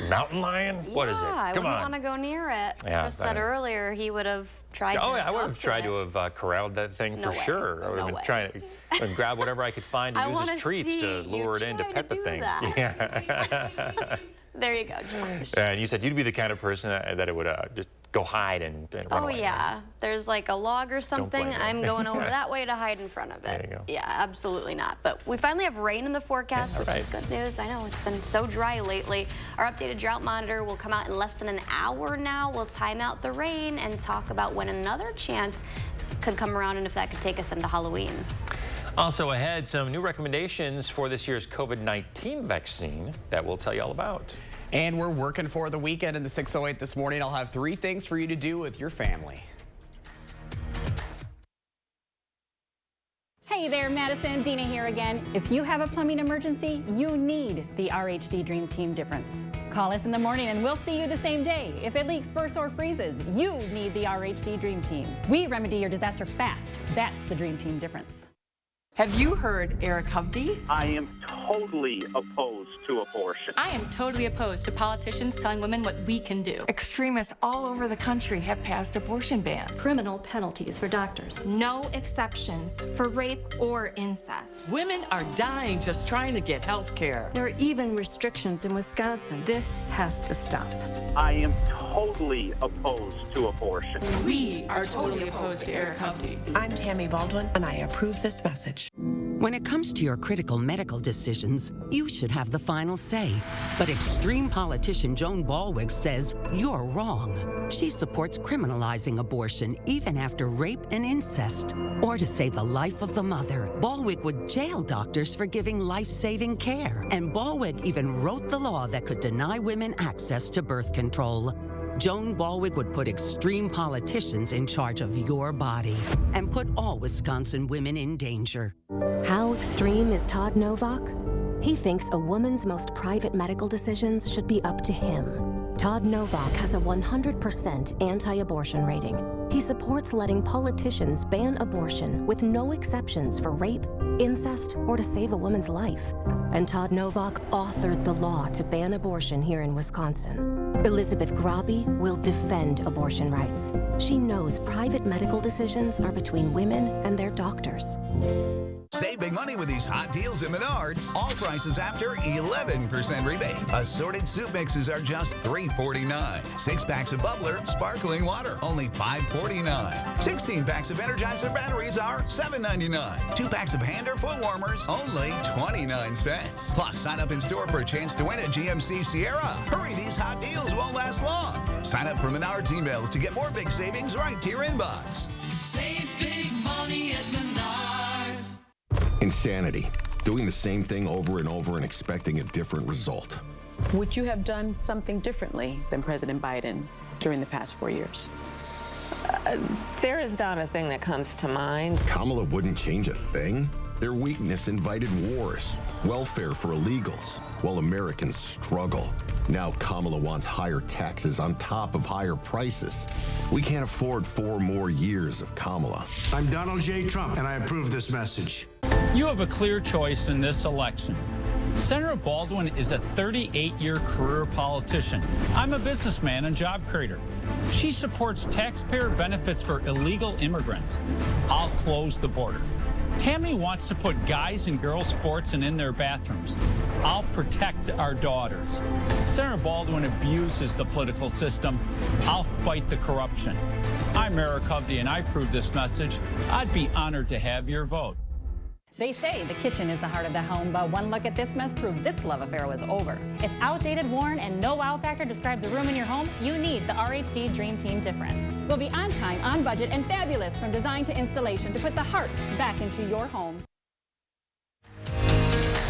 Mountain lion? What is it? I Come wouldn't on. want to go near it. Yeah, Chris said earlier he would have tried to Oh, yeah, I would go have tried to have corralled that thing No for way. sure. I would have been trying to grab whatever I could find to I use wanna as treats to see lure it you in to try pet to the do thing. that. Yeah. There you go, George. And you said you'd be the kind of person that it would just go hide and run Oh, away. yeah. There's like a log or something. blame you. I'm going over that way to hide in front of it. There you go. Yeah, absolutely not. But we finally have rain in the forecast, which is good news. I know it's been so dry lately. Our updated drought monitor will come out in less than an hour now. We'll time out the rain and talk about when another chance could come around and if that could take us into Halloween. Also ahead, some new recommendations for this year's COVID-19 vaccine that we'll tell you all about. And we're working for the weekend in the 608 this morning. I'll have 3 things for you to do with your family. Hey there, Madison. Dina here again. If you have a plumbing emergency, you need the RHD Dream Team difference. Call us in the morning and we'll see you the same day. If it leaks, bursts, or freezes, you need the RHD Dream Team. We remedy your disaster fast. That's the Dream Team difference. Have you heard Eric Hovde? I am totally opposed to abortion. I am totally opposed to politicians telling women what we can do. Extremists all over the country have passed abortion bans. Criminal penalties for doctors. No exceptions for rape or incest. Women are dying just trying to get health care. There are even restrictions in Wisconsin. This has to stop. I am totally opposed to abortion. We are totally opposed to Eric Hovde. I'm Tammy Baldwin, and I approve this message. When it comes to your critical medical decisions, you should have the final say. But extreme politician Joan Baldwin says you're wrong. She supports criminalizing abortion even after rape and incest. Or to save the life of the mother, Baldwin would jail doctors for giving life-saving care. And Baldwin even wrote the law that could deny women access to birth control. Joan Baldwin would put extreme politicians in charge of your body and put all Wisconsin women in danger. How extreme is Todd Novak? He thinks a woman's most private medical decisions should be up to him. Todd Novak has a 100% anti-abortion rating. He supports letting politicians ban abortion with no exceptions for rape, incest, or to save a woman's life. And Todd Novak authored the law to ban abortion here in Wisconsin. Elizabeth Grabe will defend abortion rights. She knows private medical decisions are between women and their doctors. Save big money with these hot deals at Menards. All prices after 11% rebate. Assorted soup mixes are just $3.49. 6 packs of Bubbler sparkling water, only $5.49. 16 packs of Energizer batteries are $7.99. 2 packs of hand or foot warmers, only 29 cents. Plus, sign up in store for a chance to win a GMC Sierra. Hurry, these hot deals won't last long. Sign up for Menards emails to get more big savings right to your inbox. Save big money at Menards. Insanity. Doing the same thing over and over and expecting a different result. Would you have done something differently than President Biden during the past 4 years? There is not a thing that comes to mind. Kamala wouldn't change a thing? Their weakness invited wars, welfare for illegals, while Americans struggle. Now Kamala wants higher taxes on top of higher prices. We can't afford 4 more years of Kamala. I'm Donald J. Trump, and I approve this message. You have a clear choice in this election. Senator Baldwin is a 38-year career politician. I'm a businessman and job creator. She supports taxpayer benefits for illegal immigrants. I'll close the border. Tammy wants to put guys and girls sports in their bathrooms. I'll protect our daughters. Senator Baldwin abuses the political system. I'll fight the corruption. I'm Eric Hovde, and I approve this message. I'd be honored to have your vote. They say the kitchen is the heart of the home, but one look at this mess proved this love affair was over. If outdated, worn, and no wow factor describes a room in your home, you need the RHD Dream Team difference. We'll be on time, on budget, and fabulous from design to installation to put the heart back into your home.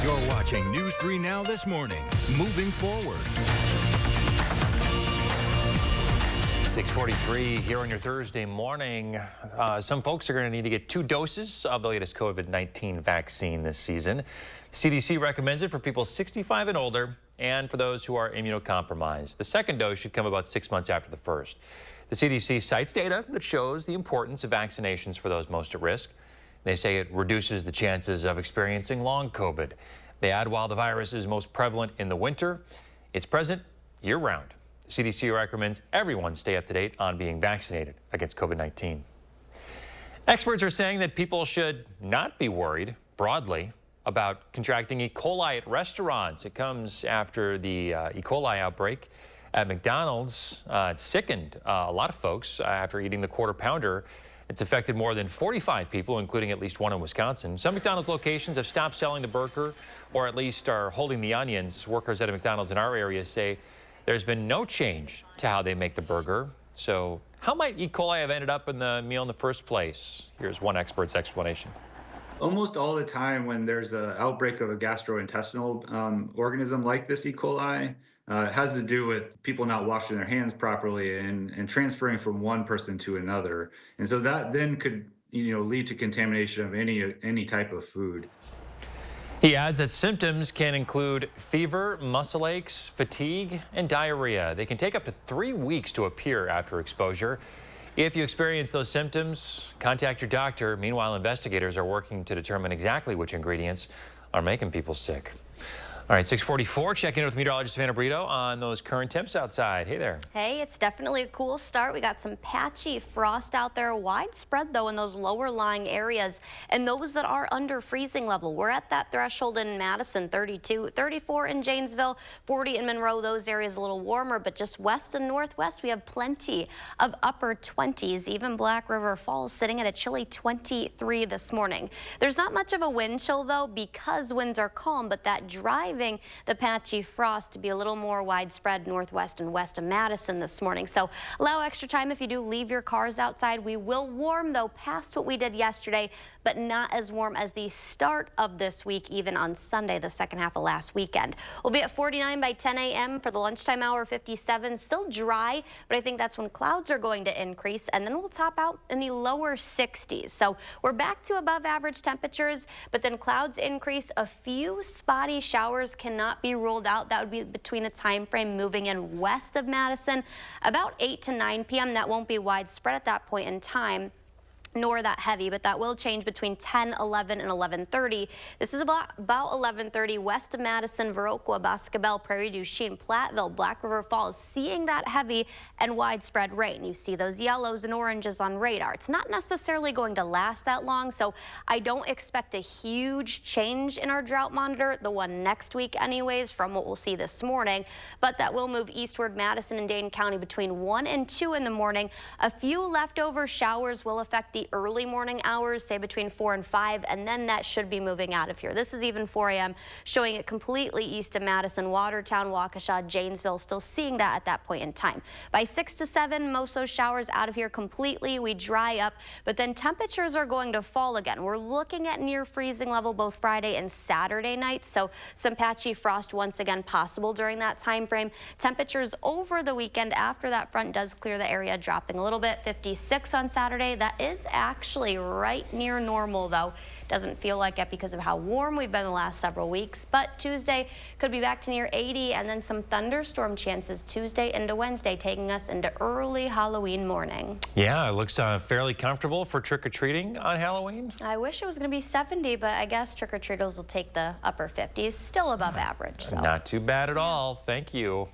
You're watching News 3 Now this morning. Moving forward. 6:43 here on your Thursday morning. Some folks are going to need to get 2 doses of the latest COVID-19 vaccine this season. CDC recommends it for people 65 and older and for those who are immunocompromised. The second dose should come about 6 months after the first. The CDC cites data that shows the importance of vaccinations for those most at risk. They say it reduces the chances of experiencing long COVID. They add while the virus is most prevalent in the winter, it's present year-round. The CDC recommends everyone stay up to date on being vaccinated against COVID-19. Experts are saying that people should not be worried broadly about contracting E. coli at restaurants. It comes after the E. coli outbreak at McDonald's. It sickened a lot of folks after eating the Quarter Pounder. It's affected more than 45 people, including at least one in Wisconsin. Some McDonald's locations have stopped selling the burger, or at least are holding the onions. Workers at a McDonald's in our area say there's been no change to how they make the burger. So how might E. coli have ended up in the meal in the first place? Here's one expert's explanation. Almost all the time when there's an outbreak of a gastrointestinal organism like this E. coli, it has to do with people not washing their hands properly and transferring from one person to another. And so that then could lead to contamination of any type of food. He adds that symptoms can include fever, muscle aches, fatigue, and diarrhea. They can take up to 3 weeks to appear after exposure. If you experience those symptoms, contact your doctor. Meanwhile, investigators are working to determine exactly which ingredients are making people sick. All right, 6:44, checking in with meteorologist Savannah Brito on those current temps outside. Hey there. Hey, it's definitely a cool start. We got some patchy frost out there, widespread though in those lower lying areas and those that are under freezing level. We're at that threshold in Madison, 32, 34 in Janesville, 40 in Monroe. Those areas a little warmer, but just west and northwest, we have plenty of upper 20s. Even Black River Falls sitting at a chilly 23 this morning. There's not much of a wind chill though because winds are calm, but that driving the patchy frost to be a little more widespread northwest and west of Madison this morning. So allow extra time if you do leave your cars outside. We will warm though past what we did yesterday, but not as warm as the start of this week, even on Sunday, the second half of last weekend. We'll be at 49 by 10 a.m. for the lunchtime hour, 57. Still dry, but I think that's when clouds are going to increase, and then we'll top out in the lower 60s. So we're back to above average temperatures, but then clouds increase. A few spotty showers cannot be ruled out. That would be between the time frame moving in west of Madison, about 8 to 9 p.m. That won't be widespread at that point in time, nor that heavy, but that will change between 10, 11, and 11:30. This is about 11:30 west of Madison, Viroqua, Boscobel, Prairie du Chien, Platteville, Black River Falls, seeing that heavy and widespread rain. You see those yellows and oranges on radar. It's not necessarily going to last that long, so I don't expect a huge change in our drought monitor, the one next week anyways, from what we'll see this morning, but that will move eastward Madison and Dane County between 1 and 2 in the morning. A few leftover showers will affect the early morning hours, say between 4 and 5, and then that should be moving out of here. This is even 4 a.m. showing it completely east of Madison, Watertown, Waukesha, Janesville, still seeing that at that point in time. By 6 to 7, most of those showers out of here completely. We dry up, but then temperatures are going to fall again. We're looking at near freezing level both Friday and Saturday nights, so some patchy frost once again possible during that time frame. Temperatures over the weekend after that front does clear the area, dropping a little bit. 56 on Saturday. That is actually right near normal though. Doesn't feel like it because of how warm we've been the last several weeks, but Tuesday could be back to near 80, and then some thunderstorm chances Tuesday into Wednesday, taking us into early Halloween morning. Yeah, it looks fairly comfortable for trick-or-treating on Halloween. I wish it was going to be 70, but I guess trick-or-treaters will take the upper 50s, still above average. So. Not too bad at all. Thank you.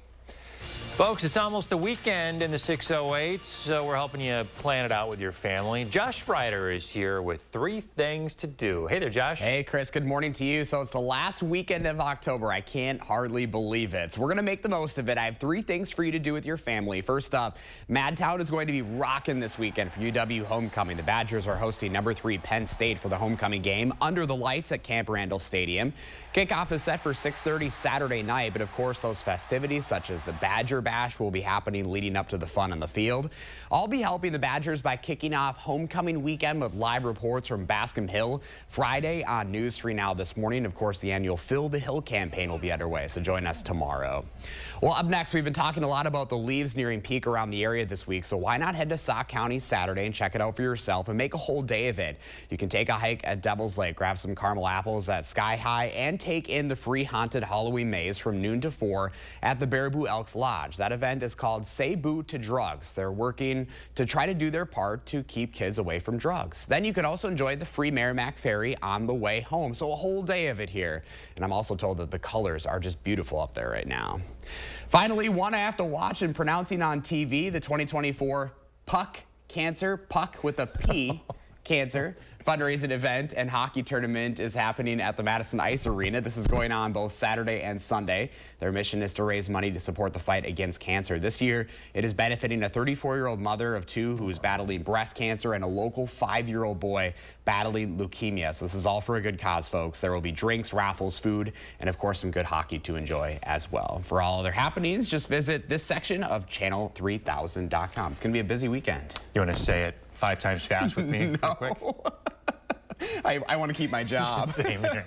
Folks, it's almost the weekend in the 608, so we're helping you plan it out with your family. Josh Sprider is here with 3 things to do. Hey there, Josh. Hey, Chris. Good morning to you. So it's the last weekend of October. I can't hardly believe it. So we're going to make the most of it. I have 3 things for you to do with your family. First up, Madtown is going to be rocking this weekend for UW homecoming. The Badgers are hosting number 3 Penn State for the homecoming game under the lights at Camp Randall Stadium. Kickoff is set for 6:30 Saturday night, but of course those festivities such as the Badger Bash will be happening leading up to the fun on the field. I'll be helping the Badgers by kicking off homecoming weekend with live reports from Bascom Hill Friday on News 3 Now this morning. Of course, the annual Fill the Hill campaign will be underway, so join us tomorrow. Well, up next, we've been talking a lot about the leaves nearing peak around the area this week, so why not head to Sauk County Saturday and check it out for yourself and make a whole day of it. You can take a hike at Devil's Lake, grab some caramel apples at Sky High, and take in the free haunted Halloween maze from noon to 4 at the Baraboo Elks Lodge. Challenge. That event is called Say Boo to Drugs. They're working to try to do their part to keep kids away from drugs. Then you can also enjoy the free Merrimack Ferry on the way home. So a whole day of it here. And I'm also told that the colors are just beautiful up there right now. Finally, one I have to watch and pronouncing on TV, the 2024 Puck with a P, Cancer fundraising event and hockey tournament is happening at the Madison Ice Arena. This is going on both Saturday and Sunday. Their mission is to raise money to support the fight against cancer. This year, it is benefiting a 34-year-old mother of two who is battling breast cancer and a local 5-year-old boy battling leukemia. So this is all for a good cause, folks. There will be drinks, raffles, food, and of course some good hockey to enjoy as well. For all other happenings, just visit this section of channel3000.com. It's going to be a busy weekend. You want to say it 5 times fast with me real quick? I want to keep my job. Same here.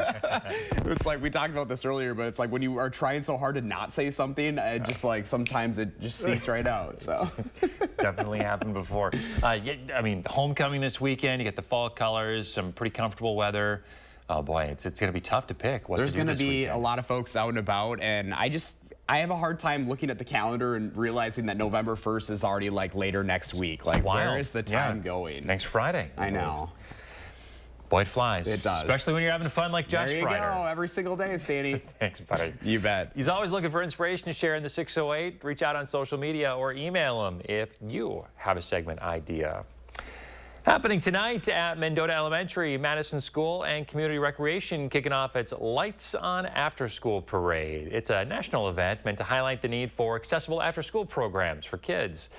It's like we talked about this earlier, but it's like when you are trying so hard to not say something, just like sometimes it just sneaks right out. So definitely happened before. Yeah, I mean, homecoming this weekend. You get the fall colors, some pretty comfortable weather. Oh boy, it's going to be tough to pick what to do this weekend. There's going to be a lot of folks out and about, and I have a hard time looking at the calendar and realizing that November 1st is already like later next week. Like, where is the time going? Next Friday. I know. Boy, it flies. It does. Especially when you're having fun like Josh Strider. There you go, every single day, Stanny. Thanks, buddy. You bet. He's always looking for inspiration to share in the 608. Reach out on social media or email him if you have a segment idea. Happening tonight at Mendota Elementary, Madison School and Community Recreation kicking off its Lights On After School Parade. It's a national event meant to highlight the need for accessible after-school programs for kids.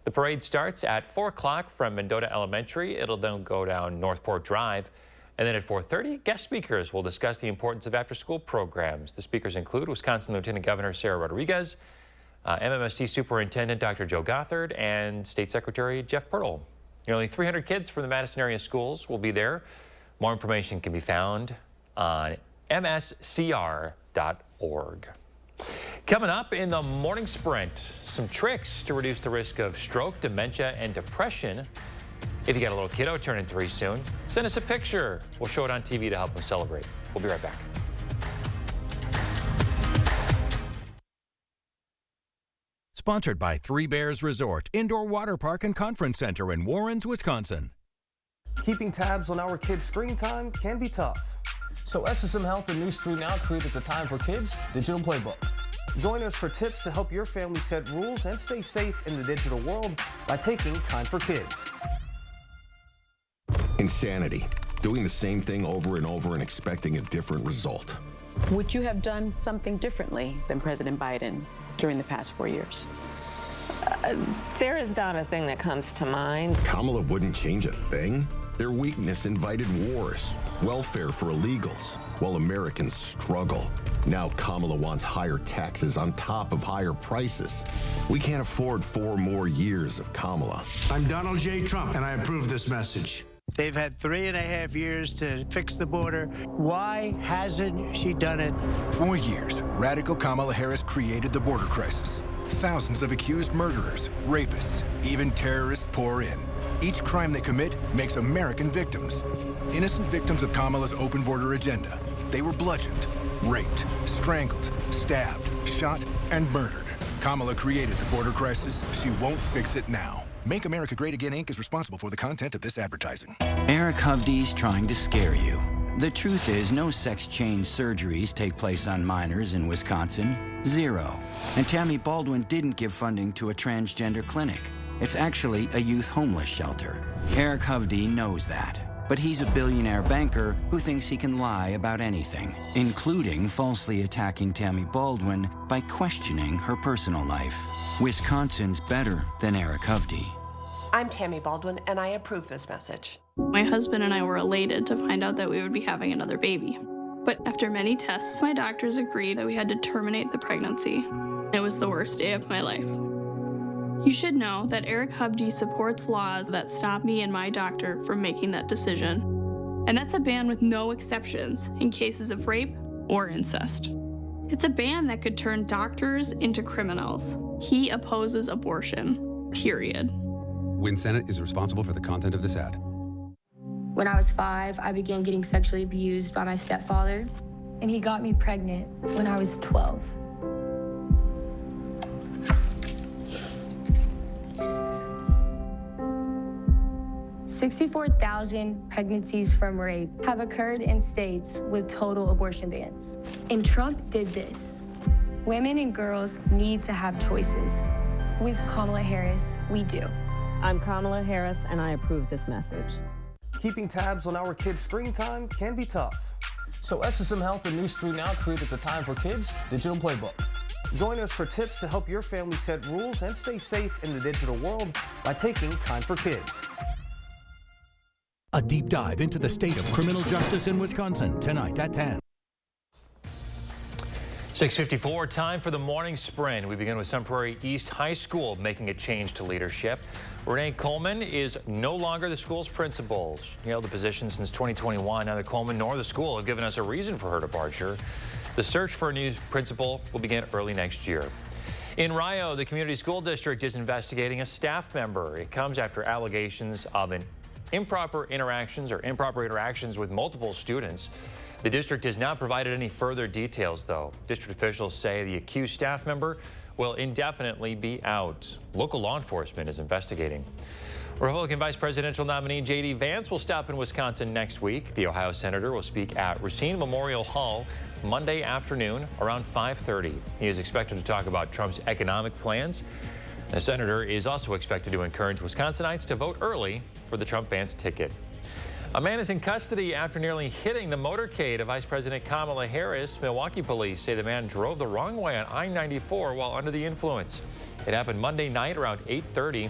The parade starts at 4 o'clock from Mendota Elementary. It'll then go down Northport Drive. And then at 4:30, guest speakers will discuss the importance of after-school programs. The speakers include Wisconsin Lieutenant Governor Sarah Rodriguez, MMST Superintendent Dr. Joe Gothard, and State Secretary Jeff Pirtle. Nearly 300 kids from the Madison area schools will be there. More information can be found on mscr.org. Coming up in the morning sprint, some tricks to reduce the risk of stroke, dementia, and depression. If you got a little kiddo turning 3 soon, send us a picture. We'll show it on TV to help them celebrate. We'll be right back. Sponsored by Three Bears Resort, Indoor Water Park and Conference Center in Warrens, Wisconsin. Keeping tabs on our kids' screen time can be tough. So SSM Health and News 3 Now created the Time for Kids digital playbook. Join us for tips to help your family set rules and stay safe in the digital world by taking Time for Kids. Insanity. Doing the same thing over and over and expecting a different result. Would you have done something differently than President Biden during the past 4 years? There is not a thing that comes to mind. Kamala wouldn't change a thing? Their weakness invited wars, welfare for illegals, while Americans struggle. Now Kamala wants higher taxes on top of higher prices. We can't afford 4 more years of Kamala. I'm Donald J. Trump, and I approve this message. They've had 3.5 years to fix the border. Why hasn't she done it? 4 years, radical Kamala Harris created the border crisis. Thousands of accused murderers, rapists, even terrorists pour in. Each crime they commit makes American victims. Innocent victims of Kamala's open border agenda. They were bludgeoned, raped, strangled, stabbed, shot, and murdered. Kamala created the border crisis. She won't fix it now. Make America Great Again, Inc. is responsible for the content of this advertising. Eric Hovde's trying to scare you. The truth is, no sex change surgeries take place on minors in Wisconsin. 0. And Tammy Baldwin didn't give funding to a transgender clinic. It's actually a youth homeless shelter. Eric Hovde knows that. But he's a billionaire banker who thinks he can lie about anything, including falsely attacking Tammy Baldwin by questioning her personal life. Wisconsin's better than Eric Hovde. I'm Tammy Baldwin, and I approve this message. My husband and I were elated to find out that we would be having another baby. But after many tests, my doctors agreed that we had to terminate the pregnancy. It was the worst day of my life. You should know that Eric Hovde supports laws that stop me and my doctor from making that decision. And that's a ban with no exceptions in cases of rape or incest. It's a ban that could turn doctors into criminals. He opposes abortion, period. Win Senate is responsible for the content of this ad. When I was 5, I began getting sexually abused by my stepfather, and he got me pregnant when I was 12. 64,000 pregnancies from rape have occurred in states with total abortion bans. And Trump did this. Women and girls need to have choices. With Kamala Harris, we do. I'm Kamala Harris, and I approve this message. Keeping tabs on our kids' screen time can be tough. So SSM Health and News 3 Now created the Time for Kids digital playbook. Join us for tips to help your family set rules and stay safe in the digital world by taking Time for Kids. A deep dive into the state of criminal justice in Wisconsin tonight at 10. 6:54, time for the morning sprint. We begin with Sun Prairie East High School making a change to leadership. Renee Coleman is no longer the school's principal. She held the position since 2021. Neither Coleman nor the school have given us a reason for her departure. The search for a new principal will begin early next year. In Rio, the community school district is investigating a staff member. It comes after allegations of improper interactions with multiple students. The district has not provided any further details, though. District officials say the accused staff member will indefinitely be out. Local law enforcement is investigating. Republican Vice Presidential nominee J.D. Vance will stop in Wisconsin next week. The Ohio senator will speak at Racine Memorial Hall Monday afternoon around 5:30. He is expected to talk about Trump's economic plans. The senator is also expected to encourage Wisconsinites to vote early for the Trump-Vance ticket. A man is in custody after nearly hitting the motorcade of Vice President Kamala Harris. Milwaukee police say the man drove the wrong way on I-94 while under the influence. It happened Monday night around 8:30.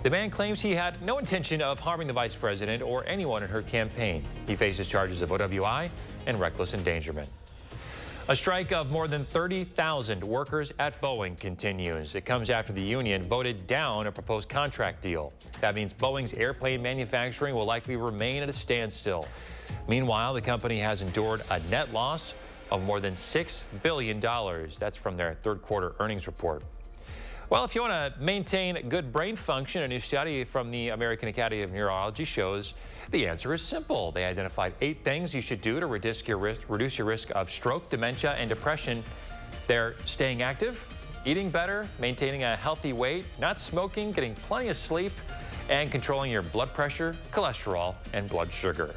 The man claims he had no intention of harming the vice president or anyone in her campaign. He faces charges of OWI and reckless endangerment. A strike of more than 30,000 workers at Boeing continues. It comes after the union voted down a proposed contract deal. That means Boeing's airplane manufacturing will likely remain at a standstill. Meanwhile, the company has endured a net loss of more than $6 billion. That's from their third quarter earnings report. Well, if you want to maintain good brain function, a new study from the American Academy of Neurology shows the answer is simple. They identified 8 things you should do to reduce your risk of stroke, dementia, and depression. They're staying active, eating better, maintaining a healthy weight, not smoking, getting plenty of sleep, and controlling your blood pressure, cholesterol, and blood sugar.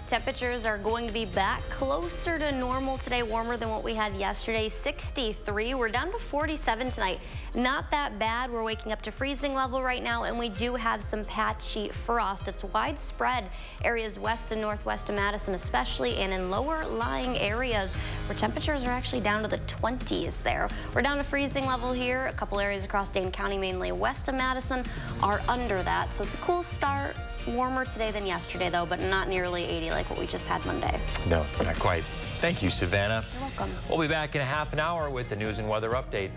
Temperatures are going to be back closer to normal today, warmer than what we had yesterday, 63. We're down to 47 tonight. Not that bad. We're waking up to freezing level right now, and we do have some patchy frost. It's widespread areas west and northwest of Madison especially, and in lower lying areas where temperatures are actually down to the 20s there. We're down to freezing level here. A couple areas across Dane County, mainly west of Madison, are under that. So it's a cool start. Warmer today than yesterday, though, but not nearly 80 like what we just had Monday. No, not quite. Thank you, Savannah. You're welcome. We'll be back in a half an hour with the news and weather update.